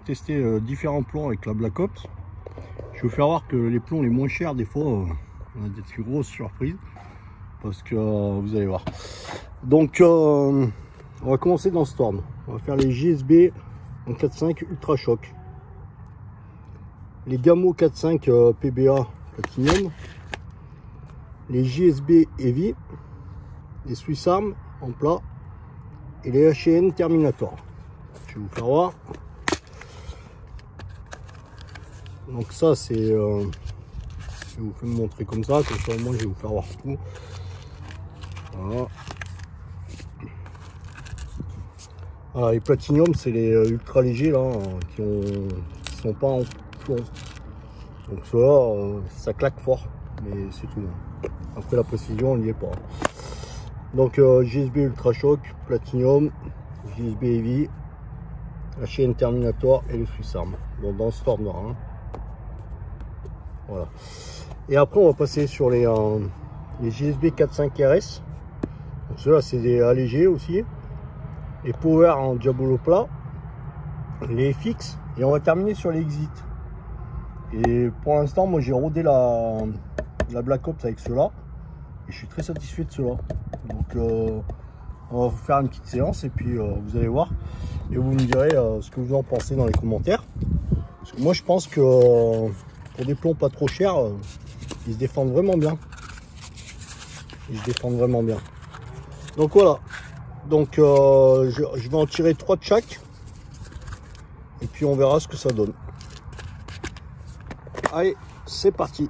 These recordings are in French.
Tester différents plombs avec la Black Ops. Je vais vous faire voir que les plombs les moins chers, des fois, on a des plus grosses surprises. Parce que vous allez voir. Donc, on va commencer dans Storm. On va faire les JSB en 4.5 Ultra Choc. Les Gamo 4.5 PBA Platinum. Les JSB Heavy. Les Swiss Arm en plat. Et les HN Terminator. Je vais vous faire voir. Donc ça c'est, je vais vous montrer comme ça moi je vais vous faire voir tout. Voilà. Voilà, les Platinum c'est les ultra légers là, qui sont pas en plomb. Donc ceux-là, ça claque fort, mais c'est tout. Après la précision on n'y est pas. Donc JSB Ultra Choc, Platinum, JSB Heavy, HN Terminator et le Swiss Arm. Donc dans ce Storm noir. Hein. Voilà. Et après on va passer sur les JSB 4.5 RS. Donc ceux-là c'est des allégés aussi. Les Power en Diabolo plat. Les FX. Et on va terminer sur les Exit. Et pour l'instant moi j'ai rodé la Black Ops avec ceux-là. Et je suis très satisfait de ceux-là. Donc on va vous faire une petite séance et puis vous allez voir. Et vous me direz ce que vous en pensez dans les commentaires. Parce que moi je pense que pour des plombs pas trop chers, ils se défendent vraiment bien. Ils se défendent vraiment bien. Donc voilà. Donc je vais en tirer 3 de chaque. Et puis on verra ce que ça donne. Allez, c'est parti.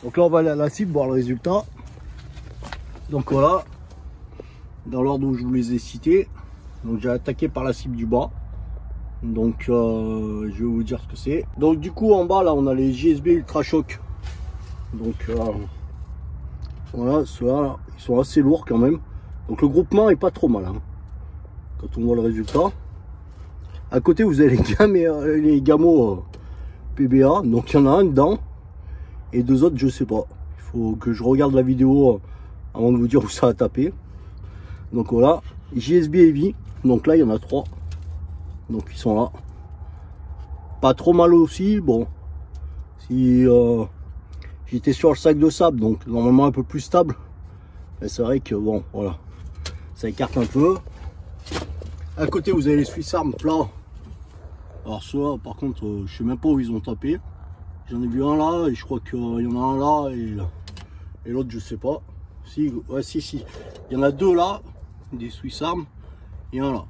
Donc là on va aller à la cible voir le résultat. Donc voilà, dans l'ordre où je vous les ai cités. Donc j'ai attaqué par la cible du bas. Donc je vais vous dire ce que c'est. Donc du coup en bas là on a les JSB Ultra Choc. Donc voilà, ceux-là ils sont assez lourds quand même. Donc le groupement est pas trop mal hein, quand on voit le résultat. À côté vous avez les Gamo PBA. Donc il y en a un dedans et deux autres je sais pas. Il faut que je regarde la vidéo avant de vous dire où ça a tapé. Donc voilà, JSB Heavy. Donc là il y en a 3. Donc ils sont là. Pas trop mal aussi. Bon, si j'étais sur le sac de sable, donc normalement un peu plus stable. Mais c'est vrai que bon, voilà, ça écarte un peu. À côté vous avez les Swiss Arm plats. Alors ceux-là par contre je sais même pas où ils ont tapé. J'en ai vu un là et je crois qu'il y en a un là et l'autre je sais pas. Si, ouais, si. Il y en a deux là, des Swiss Arm, et un là.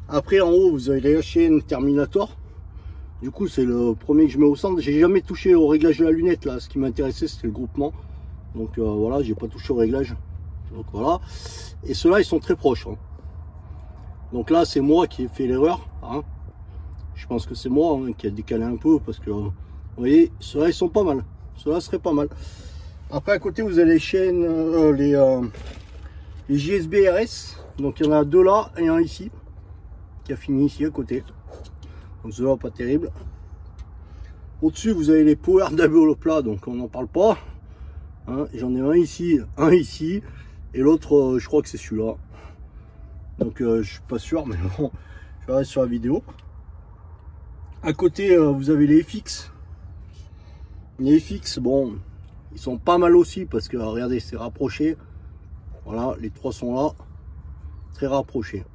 Après, en haut, vous avez la chaîne Terminator. Du coup, c'est le premier que je mets au centre. J'ai jamais touché au réglage de la lunette là. Ce qui m'intéressait, c'était le groupement. Donc voilà, j'ai pas touché au réglage. Donc voilà. Et ceux-là, ils sont très proches. Hein. Donc là, c'est moi qui ai fait l'erreur. Hein. Je pense que c'est moi hein, qui a décalé un peu parce que vous voyez, ceux-là, ils sont pas mal. Ceux-là seraient pas mal. Après, à côté, vous avez les chaînes, les JSB RS. Donc il y en a deux là et un ici qui a fini ici à côté. Donc ceux-là, pas terrible. Au-dessus, vous avez les Power Double plat, donc on n'en parle pas. Hein, j'en ai un ici, et l'autre, je crois que c'est celui-là. Donc je suis pas sûr, mais bon, je verrai sur la vidéo. À côté, vous avez les FX. Les FX, bon, ils sont pas mal aussi parce que regardez, c'est rapproché. Voilà, les trois sont là, très rapprochés.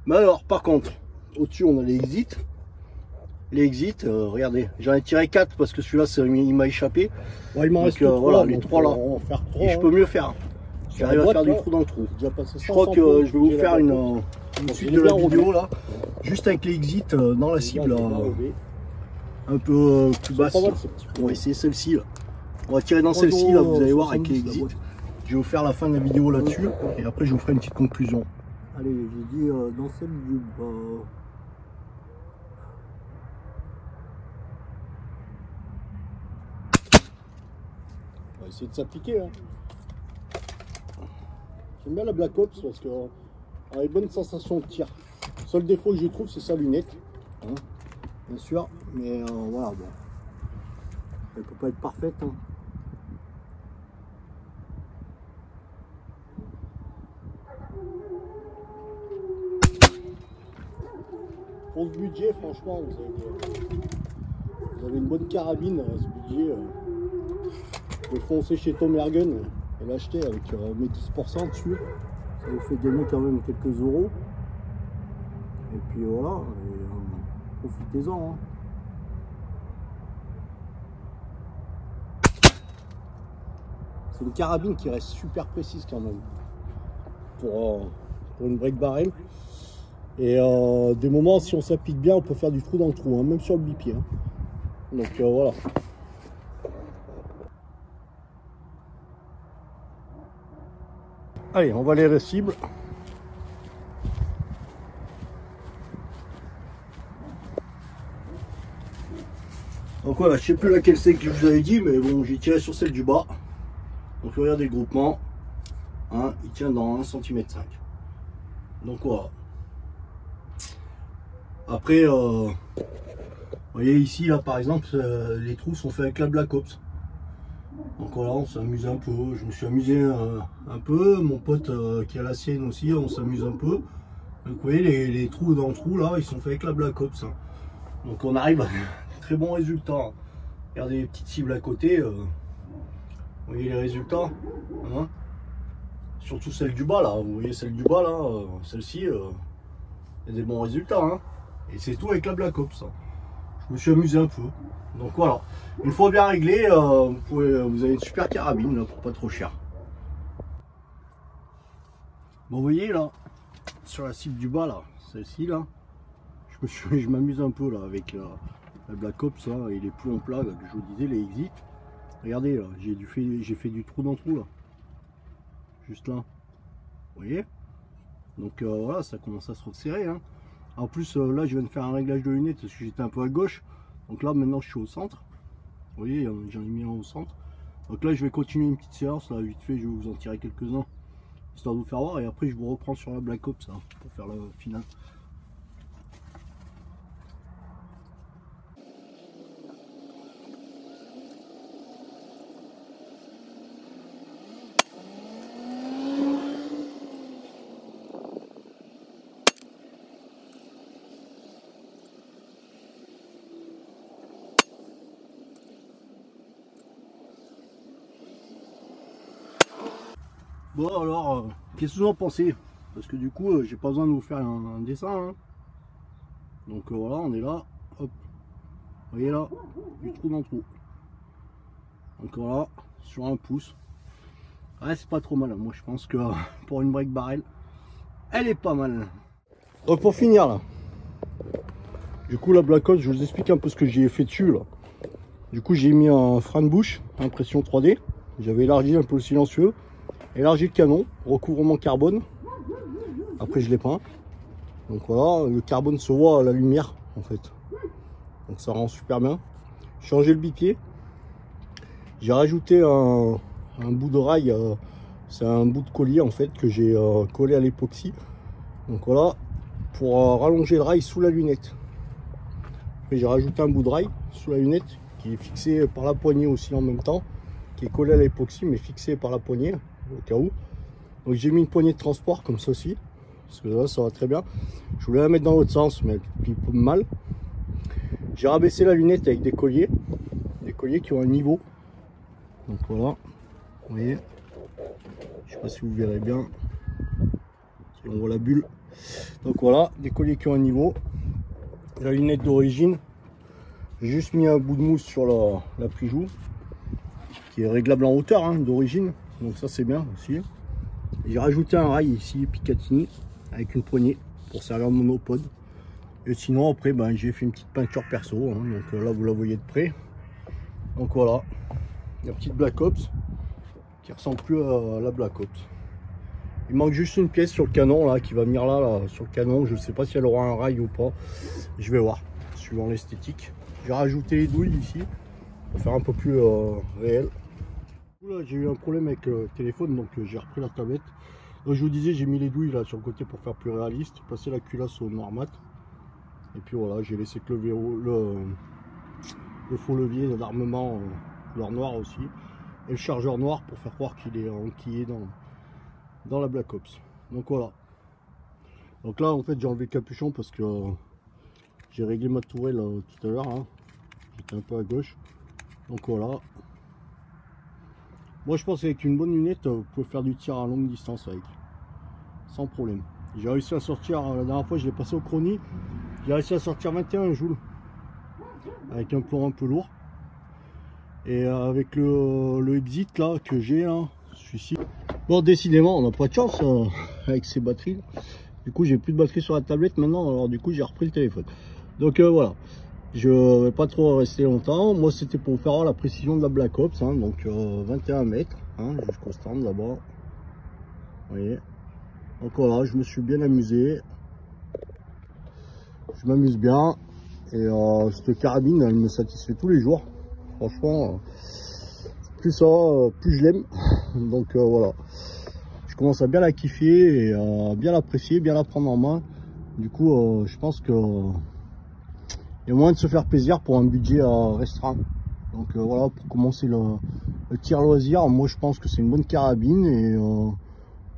Mais alors, par contre, au-dessus, on a les Exit. Les Exit, regardez, j'en ai tiré 4 parce que celui-là, il m'a échappé. Ouais, il m'en reste 3, voilà, les 3 là. Faire 3, et je peux mieux faire. J'arrive à faire du trou dans le trou. Je crois que je vais vous faire une suite de la vidéo là, juste avec les Exit dans la cible un peu plus basse. On va essayer celle-ci là. On va tirer dans celle-ci là, vous allez voir avec les Exit. Je vais vous faire la fin de la vidéo là-dessus et après je vous ferai une petite conclusion. Allez, j'ai dit dans celle du bas. On va essayer de s'appliquer. Hein. J'aime bien la Black Ops parce qu'elle a une bonne sensation de tir. Le seul défaut que je trouve, c'est sa lunette. Hein, bien sûr, mais voilà, bon. Elle peut pas être parfaite. Hein. Pour ce budget, franchement, vous avez une bonne carabine à ce budget. Vous pouvez foncer chez Tom Ergen et l'acheter avec mes 10% dessus. Ça vous fait gagner quand même quelques euros. Et puis voilà, profitez-en. Hein. C'est une carabine qui reste super précise quand même pour une break barrel. Et des moments, si on s'applique bien, on peut faire du trou dans le trou, hein, même sur le bipied. Hein. Donc voilà. Allez, on va aller à la cible. Donc voilà, je sais plus laquelle c'est que je vous avais dit, mais bon, j'ai tiré sur celle du bas. Donc regardez le groupement. Hein, il tient dans 1,5 cm. Donc voilà. Après, vous voyez ici, là par exemple, les trous sont faits avec la Black Ops. Donc voilà, on s'amuse un peu. Je me suis amusé un peu. Mon pote qui a la sienne aussi, on s'amuse un peu. Donc vous voyez, les trous dans le trou, là, ils sont faits avec la Black Ops. Hein. Donc on arrive à de très bons résultats. Regardez les petites cibles à côté. Vous voyez les résultats. Hein. Surtout celle du bas, là. Vous voyez celle du bas, là. Celle-ci, il y a des bons résultats. Hein. Et c'est tout avec la Black Ops. Hein. Je me suis amusé un peu. Donc voilà. Une fois bien réglé, vous avez une super carabine là, pour pas trop cher. Bon, vous voyez là, sur la cible du bas là, celle-ci là, je m'amuse un peu là avec la Black Ops là, et les plombs plats là, que je vous disais, les Exit. Regardez là, j'ai fait du trou dans le trou là. Juste là. Vous voyez? Donc voilà, ça commence à se resserrer. Hein. En plus là, je viens de faire un réglage de lunettes parce que j'étais un peu à gauche. Donc là, maintenant, je suis au centre. Vous voyez, j'en ai mis un au centre. Donc là, je vais continuer une petite séance. Là, vite fait, je vais vous en tirer quelques-uns. Histoire de vous faire voir. Et après, je vous reprends sur la Black Ops hein, pour faire le final. Bon alors, qu'est-ce que vous en pensez? Parce que du coup, j'ai pas besoin de vous faire un dessin. Hein. Donc voilà, on est là. Hop. Vous voyez là, du trou dans le trou. Donc voilà, sur un pouce. Ouais, c'est pas trop mal. Moi, je pense que pour une break barrel, elle est pas mal. Donc pour finir là, du coup la Black Ops, je vous explique un peu ce que j'ai fait dessus là. Du coup j'ai mis un frein de bouche, impression 3D. J'avais élargi un peu le silencieux, élargi le canon, recouvrement carbone. Après je l'ai peint. Donc voilà, le carbone se voit à la lumière en fait. Donc ça rend super bien. Changer le bipied. J'ai rajouté un bout de rail, c'est un bout de collier en fait que j'ai collé à l'époxy. Donc voilà, pour rallonger le rail sous la lunette. J'ai rajouté un bout de rail sous la lunette qui est fixé par la poignée aussi en même temps, qui est collé à l'époxy mais fixé par la poignée au cas où. Donc j'ai mis une poignée de transport comme ceci, parce que là ça va très bien. Je voulais la mettre dans l'autre sens mais puis mal. J'ai rabaissé la lunette avec des colliers qui ont un niveau. Donc voilà, vous voyez, je sais pas si vous verrez bien, si on voit la bulle. Donc voilà, des colliers qui ont un niveau. La lunette d'origine, j'ai juste mis un bout de mousse sur la pli-joue, qui est réglable en hauteur hein, d'origine, donc ça c'est bien aussi. J'ai rajouté un rail ici, Picatinny, avec une poignée pour servir de monopode. Et sinon après ben, j'ai fait une petite peinture perso, hein, donc là vous la voyez de près. Donc voilà, la petite Black Ops qui ressemble plus à la Black Ops. Il manque juste une pièce sur le canon là qui va venir là sur le canon. Je ne sais pas si elle aura un rail ou pas. Je vais voir, suivant l'esthétique. J'ai rajouté les douilles ici pour faire un peu plus réel. J'ai eu un problème avec le téléphone, donc j'ai repris la tablette. Donc, je vous disais, j'ai mis les douilles là sur le côté pour faire plus réaliste. Passer la culasse au noir mat. Et puis voilà, j'ai laissé que le faux levier d'armement couleur noire aussi. Et le chargeur noir pour faire croire qu'il est enquillé dans la Black Ops. Donc voilà. Donc là en fait j'ai enlevé le capuchon parce que j'ai réglé ma tourelle tout à l'heure. Hein. J'étais un peu à gauche. Donc voilà. Moi je pense qu'avec une bonne lunette, vous pouvez faire du tir à longue distance avec. Sans problème. J'ai réussi à sortir, la dernière fois je l'ai passé au chronie. J'ai réussi à sortir 21 joules. Avec un plomb un peu lourd. Et avec le exit là que j'ai là, celui-ci. Bon décidément on n'a pas de chance avec ces batteries. Du coup j'ai plus de batterie sur la tablette maintenant, alors du coup j'ai repris le téléphone. Donc voilà, je vais pas trop rester longtemps. Moi c'était pour vous faire voir la précision de la Black Ops, hein, donc 21 mètres hein, jusqu'au stand là-bas. Vous voyez. Donc voilà, je me suis bien amusé. Je m'amuse bien. Et cette carabine elle me satisfait tous les jours. Franchement, plus ça, plus je l'aime. Donc voilà. Je commence à bien la kiffer et à bien l'apprécier, bien la prendre en main. Du coup, je pense que il y a moyen de se faire plaisir pour un budget restreint. Donc voilà, pour commencer le tir loisir, moi je pense que c'est une bonne carabine et on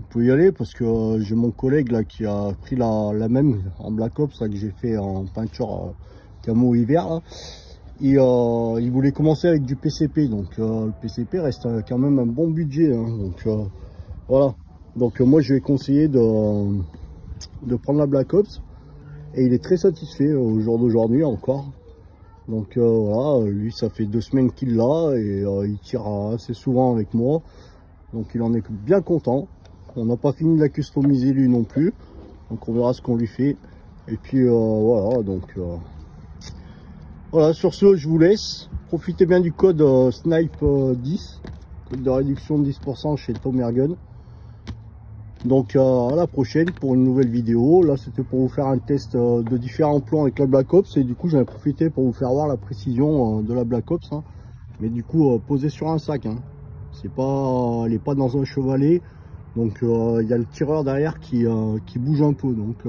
peut y aller parce que j'ai mon collègue là qui a pris la même en Black Ops là, que j'ai fait en peinture camo hiver là. Et il voulait commencer avec du PCP, donc le PCP reste quand même un bon budget, hein, donc voilà. Donc moi je vais conseiller de prendre la Black Ops et il est très satisfait au jour d'aujourd'hui encore. Donc voilà, lui ça fait 2 semaines qu'il l'a et il tire assez souvent avec moi, donc il en est bien content. On n'a pas fini de la customiser lui non plus, donc on verra ce qu'on lui fait. Et puis voilà, donc voilà, sur ce je vous laisse. Profitez bien du code SNIPE10, code de réduction de 10% chez Tom Ergun. Donc à la prochaine pour une nouvelle vidéo. Là c'était pour vous faire un test de différents plans avec la Black Ops et du coup j'en ai profité pour vous faire voir la précision de la Black Ops, hein. Mais du coup posée sur un sac, hein. C'est pas, elle n'est pas dans un chevalet, donc il y a le tireur derrière qui bouge un peu. Donc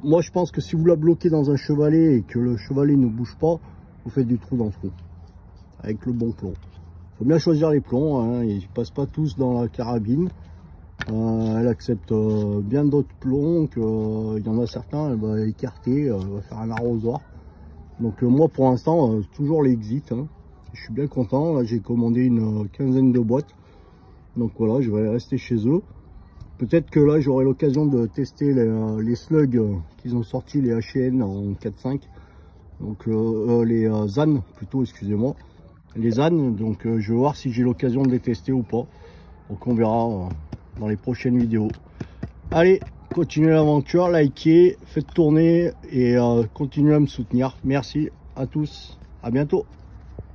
moi je pense que si vous la bloquez dans un chevalet et que le chevalet ne bouge pas, vous faites du trou dans le trou avec le bon plomb. Il faut bien choisir les plombs, hein. Ils passent pas tous dans la carabine. Elle accepte bien d'autres plombs, il y en a certains elle va écarter, elle va faire un arrosoir. Donc moi pour l'instant toujours les exits, hein. Je suis bien content. Là j'ai commandé une quinzaine de boîtes, donc voilà, je vais rester chez eux. Peut-être que là j'aurai l'occasion de tester les slugs qu'ils ont sorti, les HN en 4.5, donc les ZAN plutôt, excusez-moi, les ZAN. Donc je vais voir si j'ai l'occasion de les tester ou pas. Donc on verra dans les prochaines vidéos. Allez, continuez l'aventure, likez, faites tourner et continuez à me soutenir. Merci à tous, à bientôt.